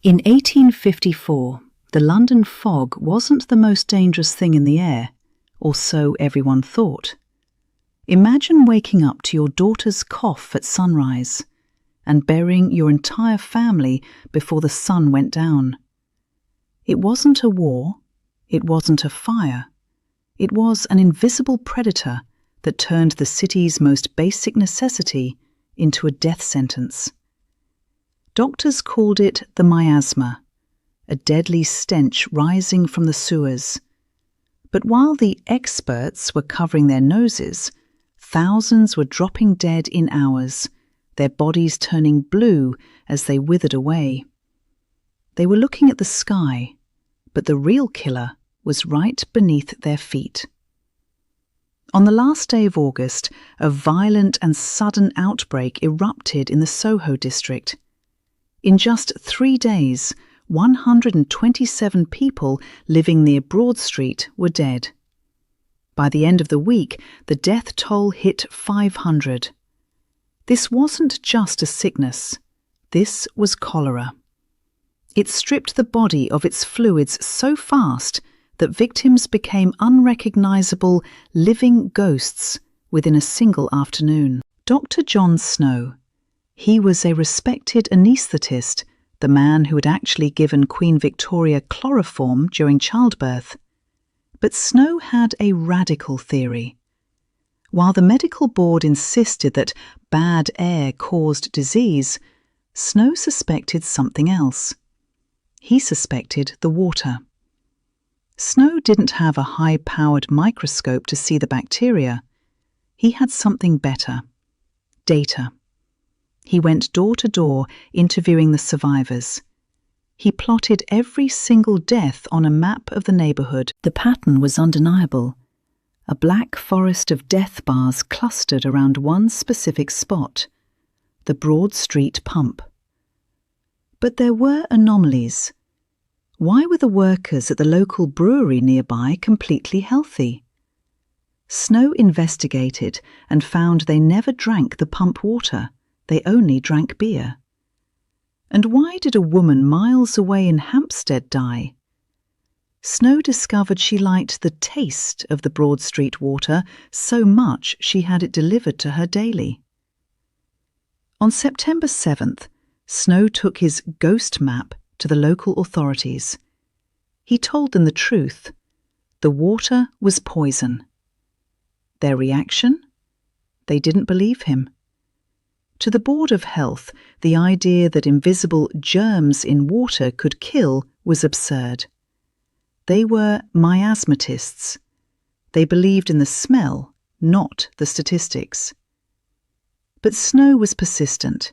In 1854, the London fog wasn't the most dangerous thing in the air, or so everyone thought. Imagine waking up to your daughter's cough at sunrise and burying your entire family before the sun went down. It wasn't a war, it wasn't a fire. It was an invisible predator that turned the city's most basic necessity into a death sentence. Doctors called it the miasma, a deadly stench rising from the sewers. But while the experts were covering their noses, thousands were dropping dead in hours, their bodies turning blue as they withered away. They were looking at the sky, but the real killer was right beneath their feet. On the last day of August, a violent and sudden outbreak erupted in the Soho district. In just 3 days, 127 people living near Broad Street were dead. By the end of the week, the death toll hit 500. This wasn't just a sickness. This was cholera. It stripped the body of its fluids so fast that victims became unrecognizable, living ghosts within a single afternoon. Dr. John Snow. He was a respected anaesthetist, the man who had actually given Queen Victoria chloroform during childbirth. But Snow had a radical theory. While the medical board insisted that bad air caused disease, Snow suspected something else. He suspected the water. Snow didn't have a high-powered microscope to see the bacteria. He had something better: data. He went door to door, interviewing the survivors. He plotted every single death on a map of the neighbourhood. The pattern was undeniable. A black forest of death bars clustered around one specific spot, the Broad Street pump. But there were anomalies. Why were the workers at the local brewery nearby completely healthy? Snow investigated and found they never drank the pump water. They only drank beer. And why did a woman miles away in Hampstead die? Snow discovered she liked the taste of the Broad Street water so much she had it delivered to her daily. On September 7th, Snow took his ghost map to the local authorities. He told them the truth. The water was poison. Their reaction? They didn't believe him. To the Board of Health, the idea that invisible germs in water could kill was absurd. They were miasmatists. They believed in the smell, not the statistics. But Snow was persistent.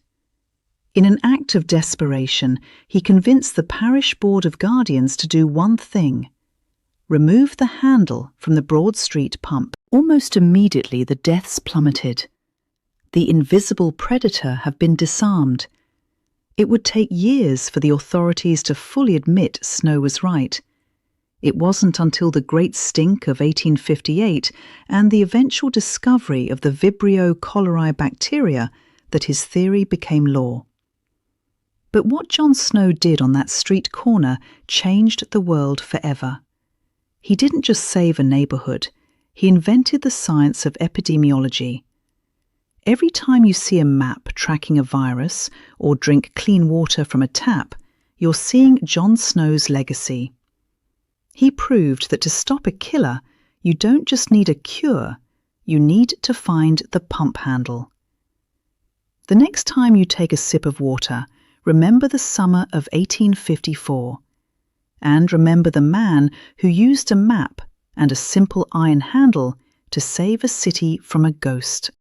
In an act of desperation, he convinced the Parish Board of Guardians to do one thing: remove the handle from the Broad Street pump. Almost immediately, the deaths plummeted. The invisible predator had been disarmed. It would take years for the authorities to fully admit Snow was right. It wasn't until the Great Stink of 1858 and the eventual discovery of the Vibrio cholerae bacteria that his theory became law. But what John Snow did on that street corner changed the world forever. He didn't just save a neighbourhood, he invented the science of epidemiology. Every time you see a map tracking a virus or drink clean water from a tap, you're seeing John Snow's legacy. He proved that to stop a killer, you don't just need a cure, you need to find the pump handle. The next time you take a sip of water, remember the summer of 1854. And remember the man who used a map and a simple iron handle to save a city from a ghost.